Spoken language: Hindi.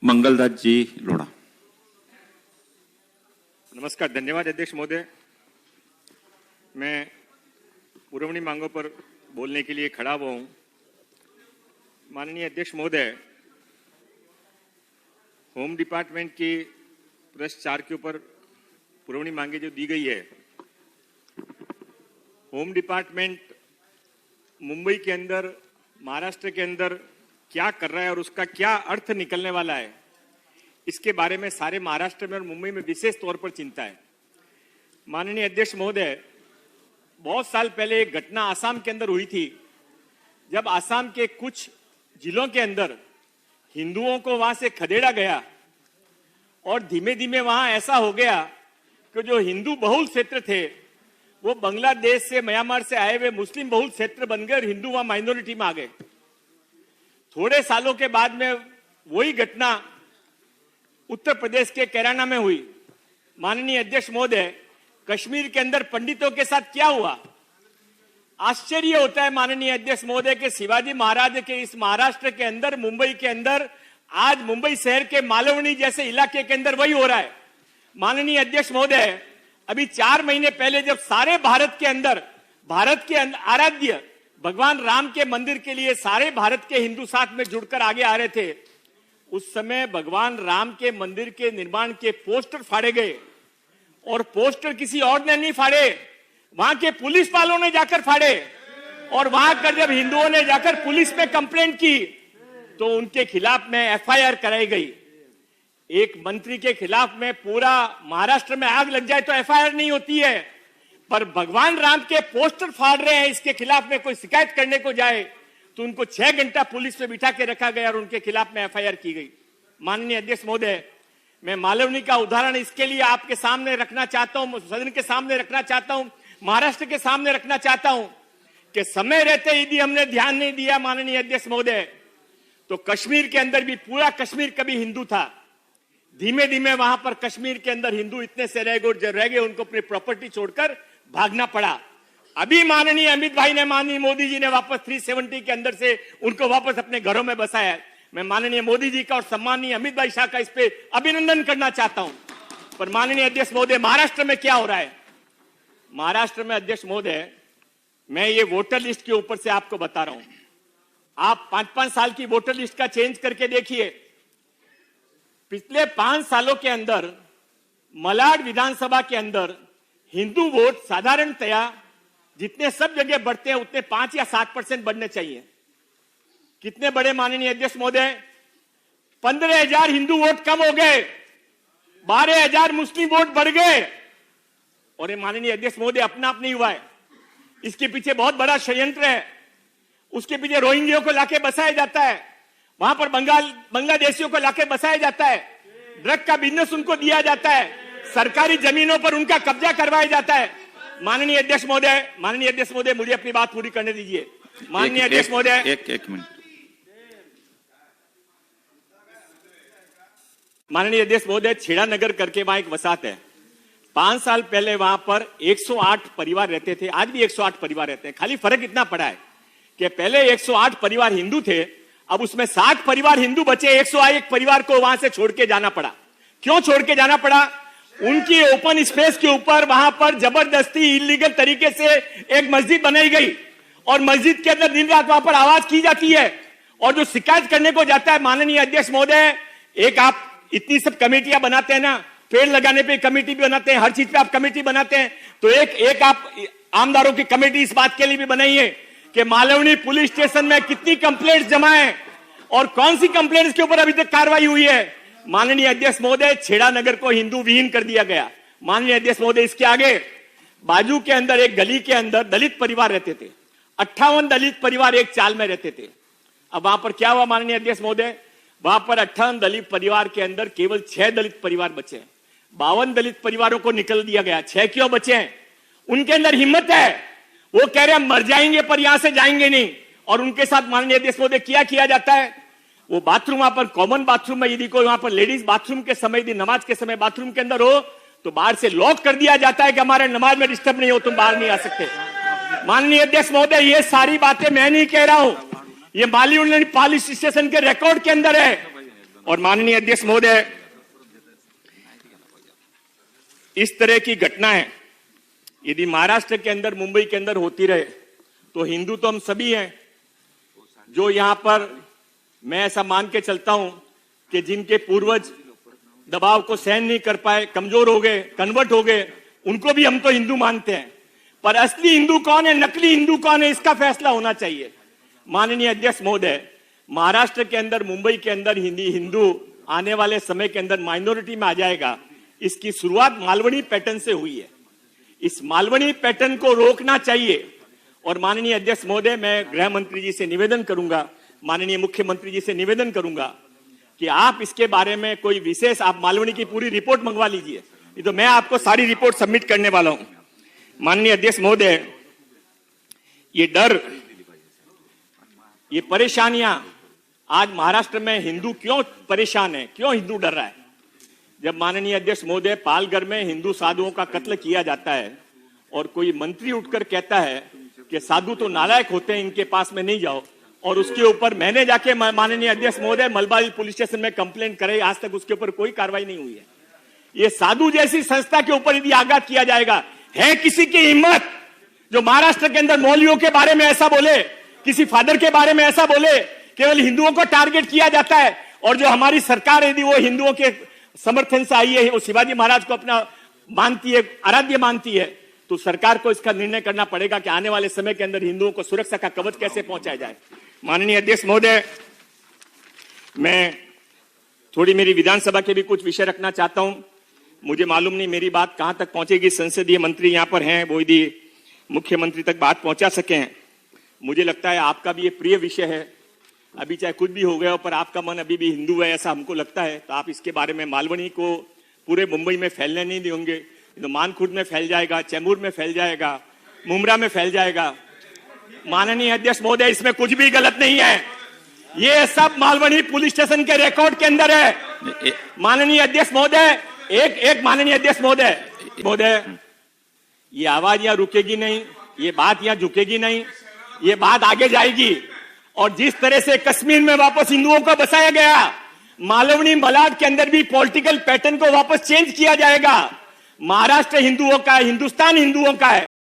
मंगलदास जी लोढ़ा। नमस्कार, धन्यवाद अध्यक्ष महोदय। मैं पुरवणी मांगों पर बोलने के लिए खड़ा हुआ हूं। माननीय अध्यक्ष महोदय, होम डिपार्टमेंट की प्रश्न 4 के ऊपर पुरवणी मांगे जो दी गई है, होम डिपार्टमेंट मुंबई के अंदर, महाराष्ट्र के अंदर क्या कर रहा है और उसका क्या अर्थ निकलने वाला है, इसके बारे में सारे महाराष्ट्र में और मुंबई में विशेष तौर पर चिंता है। माननीय अध्यक्ष महोदय, बहुत साल पहले एक घटना आसाम के अंदर हुई थी, जब आसाम के कुछ जिलों के अंदर हिंदुओं को वहां से खदेड़ा गया और धीमे धीमे वहां ऐसा हो गया कि जो हिंदू बहुल क्षेत्र थे वो बांग्लादेश से, म्यांमार से आए हुए मुस्लिम बहुल क्षेत्र बन गए और हिंदू वहां माइनॉरिटी में आ गए। थोड़े सालों के बाद में वही घटना उत्तर प्रदेश के कैराना में हुई। माननीय अध्यक्ष महोदय, कश्मीर के अंदर पंडितों के साथ क्या हुआ? आश्चर्य होता है माननीय अध्यक्ष महोदय के शिवाजी महाराज के इस महाराष्ट्र के अंदर, मुंबई के अंदर, आज मुंबई शहर के मालवनी जैसे इलाके के अंदर वही हो रहा है। माननीय अध्यक्ष महोदय, अभी 4 महीने पहले जब सारे भारत के अंदर, भारत के आराध्य भगवान राम के मंदिर के लिए सारे भारत के हिंदू साथ में जुड़कर आगे आ रहे थे, उस समय भगवान राम के मंदिर के निर्माण के पोस्टर फाड़े गए और पोस्टर किसी और ने नहीं फाड़े, वहां के पुलिस वालों ने जाकर फाड़े। और वहां कर जब हिंदुओं ने जाकर पुलिस में कंप्लेंट की तो उनके खिलाफ में एफआईआर कराई गई। एक मंत्री के खिलाफ में पूरा महाराष्ट्र में आग लग जाए तो एफआईआर नहीं होती है, पर भगवान राम के पोस्टर फाड़ रहे हैं, इसके खिलाफ में कोई शिकायत करने को जाए तो उनको 6 घंटा पुलिस में बिठा के रखा गया और उनके खिलाफ में एफआईआर की गई। माननीय अध्यक्ष महोदय, मैं मालवनी का उदाहरण इसके लिए आपके सामने रखना चाहता हूं, सदन के सामने रखना चाहता हूं, महाराष्ट्र के सामने रखना चाहता हूं कि समय रहते यदि हमने ध्यान नहीं दिया माननीय अध्यक्ष महोदय, तो कश्मीर के अंदर भी पूरा कश्मीर कभी हिंदू था, धीमे धीमे वहां पर कश्मीर के अंदर हिंदू इतने से रह गए उनको अपनी प्रॉपर्टी छोड़कर भागना पड़ा। अभी माननीय अमित भाई ने, माननीय मोदी जी ने वापस 370 के अंदर से उनको वापस अपने घरों में बसाया है। मैं माननीय मोदी जी का और सम्माननीय अमित भाई शाह का इस पे अभिनंदन करना चाहता हूं। पर माननीय अध्यक्ष महोदय, महाराष्ट्र में क्या हो रहा है? महाराष्ट्र में अध्यक्ष महोदय, मैं ये वोटर लिस्ट के ऊपर से आपको बता रहा हूं, आप 5-5 साल की वोटर लिस्ट का चेंज करके देखिए। पिछले 5 सालों के अंदर मलाड विधानसभा के अंदर हिंदू वोट साधारणतया जितने सब जगह बढ़ते हैं उतने 5 या 7% बढ़ने चाहिए। कितने बड़े माननीय अध्यक्ष महोदय? 15,000 हिंदू वोट कम हो गए, 12,000 मुस्लिम वोट बढ़ गए। और ये माननीय अध्यक्ष महोदय अपना आप नहीं हुआ है, इसके पीछे बहुत बड़ा षड्यंत्र है। उसके पीछे रोहिंग्याओं को लाके बसाया जाता है, वहां पर बांग्लादेशियों को लाके बसाया जाता है, ड्रग का बिजनेस उनको दिया जाता है, सरकारी जमीनों पर उनका कब्जा करवाया जाता है। माननीय अध्यक्ष महोदय, मुझे अपनी बात पूरी करने दीजिए। माननीय अध्यक्ष महोदय, एक मिनट। माननीय अध्यक्ष महोदय, छेड़ा नगर करके वहां एक वसाहत है। 5 साल पहले वहां पर 108 परिवार रहते थे, आज भी 108 परिवार रहते हैं। खाली फर्क इतना पड़ा है कि पहले 108 परिवार हिंदू थे, अब उसमें 60 परिवार हिंदू बचे, 101 परिवार को वहां से छोड़ के जाना पड़ा। क्यों छोड़ के जाना पड़ा? उनकी ओपन स्पेस के ऊपर वहां पर जबरदस्ती इलीगल तरीके से एक मस्जिद बनाई गई और मस्जिद के अंदर दिन रात वहां पर आवाज की जाती है। और जो शिकायत करने को जाता है माननीय अध्यक्ष महोदय, एक आप इतनी सब कमेटियां बनाते हैं ना, पेड़ लगाने पे कमेटी भी बनाते हैं, हर चीज पे आप कमेटी बनाते हैं, तो एक आप आमदारों की कमेटी इस बात के लिए भी बनाइए कि मालवनी पुलिस स्टेशन में कितनी कंप्लेंट्स जमा है और कौन सी कंप्लेंट्स के ऊपर अभी तक कार्रवाई हुई है। माननीय अध्यक्ष महोदय, छेड़ा नगर को हिंदू विहीन कर दिया गया। माननीय अध्यक्ष महोदय, इसके आगे बाजू के अंदर एक गली के अंदर दलित परिवार रहते थे, 58 दलित परिवार एक चाल में रहते थे। अब वहां पर क्या हुआ माननीय अध्यक्ष महोदय? वहां पर 58 दलित परिवार के अंदर केवल 6 दलित परिवार बचे, 52 दलित परिवारों को निकल दिया गया। 6 क्यों बचे हैं? उनके अंदर हिम्मत है, वो कह रहे हैं मर जाएंगे पर यहां से जाएंगे नहीं। और उनके साथ माननीय अध्यक्ष महोदय क्या किया जाता है? वो बाथरूम, वहां पर कॉमन बाथरूम में यदि कोई वहां पर लेडीज बाथरूम के समय, यदि नमाज के समय बाथरूम के अंदर हो तो बाहर से लॉक कर दिया जाता है कि हमारे नमाज में डिस्टर्ब नहीं हो, तुम बाहर नहीं आ सकते। माननीय अध्यक्ष महोदय, ये सारी बातें मैं नहीं कह रहा हूं, ये मालवनी पुलिस स्टेशन के रिकॉर्ड के अंदर है। और माननीय अध्यक्ष महोदय, इस तरह की घटनाएं यदि महाराष्ट्र के अंदर, मुंबई के अंदर होती रहे तो हिंदू तो हम सभी हैं। जो यहां पर, मैं ऐसा मान के चलता हूं कि जिनके पूर्वज दबाव को सहन नहीं कर पाए, कमजोर हो गए, कन्वर्ट हो गए, उनको भी हम तो हिंदू मानते हैं। पर असली हिंदू कौन है, नकली हिंदू कौन है, इसका फैसला होना चाहिए। माननीय अध्यक्ष महोदय, महाराष्ट्र के अंदर, मुंबई के अंदर हिंदू आने वाले समय के अंदर माइनॉरिटी में आ जाएगा। इसकी शुरुआत मालवनी पैटर्न से हुई है। इस मालवनी पैटर्न को रोकना चाहिए। और माननीय अध्यक्ष महोदय, मैं गृह मंत्री जी से निवेदन करूंगा, माननीय मुख्यमंत्री जी से निवेदन करूंगा कि आप इसके बारे में कोई विशेष, आप मालवनी की पूरी रिपोर्ट मंगवा लीजिए। ये तो मैं आपको सारी रिपोर्ट सबमिट करने वाला हूं। माननीय अध्यक्ष महोदय, ये डर, ये परेशानियां, आज महाराष्ट्र में हिंदू क्यों परेशान है, क्यों हिंदू डर रहा है? जब माननीय अध्यक्ष महोदय, पालघर में हिंदू साधुओं का कत्ल किया जाता है और कोई मंत्री उठकर कहता है कि साधु तो नालायक होते हैं, इनके पास में नहीं जाओ, और उसके ऊपर मैंने जाके माननीय अध्यक्ष महोदय मलबारी पुलिस स्टेशन में कंप्लेंट कराई, आज तक उसके ऊपर कोई कार्रवाई नहीं हुई है। ये साधु जैसी संस्था के ऊपर यदि आघात किया जाएगा, है किसी की हिम्मत जो महाराष्ट्र के अंदर मौलवियों के बारे में ऐसा बोले, किसी फादर के बारे में ऐसा बोले? केवल हिंदुओं को टारगेट किया जाता है। और जो हमारी सरकार यदि वो हिंदुओं के समर्थन से आई है, वो शिवाजी महाराज को अपना मानती है, आराध्य मानती है, तो सरकार को इसका निर्णय करना पड़ेगा कि आने वाले समय के अंदर हिंदुओं को सुरक्षा का कवच कैसे पहुंचाया जाए। माननीय अध्यक्ष महोदय, मैं थोड़ी मेरी विधानसभा के भी कुछ विषय रखना चाहता हूं। मुझे मालूम नहीं मेरी बात कहां तक पहुंचेगी, संसदीय मंत्री यहां पर हैं, वो यदि मुख्यमंत्री तक बात पहुंचा सके। मुझे लगता है आपका भी ये प्रिय विषय है, अभी चाहे कुछ भी हो गया हो, पर आपका मन अभी भी हिंदू है, ऐसा हमको लगता है। तो आप इसके बारे में मालवनी को पूरे मुंबई में फैलने नहीं देंगे, तो मानखुर्द में फैल जाएगा, चैम्बूर में फैल जाएगा, मुमरा में फैल जाएगा। माननीय अध्यक्ष महोदय, इसमें कुछ भी गलत नहीं है, ये सब मालवनी पुलिस स्टेशन के रिकॉर्ड के अंदर है। माननीय अध्यक्ष महोदय, एक माननीय अध्यक्ष महोदय, ये आवाज यहां रुकेगी नहीं, ये बात यहां झुकेगी नहीं, ये बात आगे जाएगी। और जिस तरह से कश्मीर में वापस हिंदुओं को बसाया गया, मालवनी मलाड के अंदर भी पॉलिटिकल पैटर्न को वापस चेंज किया जाएगा। महाराष्ट्र हिंदुओं का है, हिंदुस्तान हिंदुओं का है।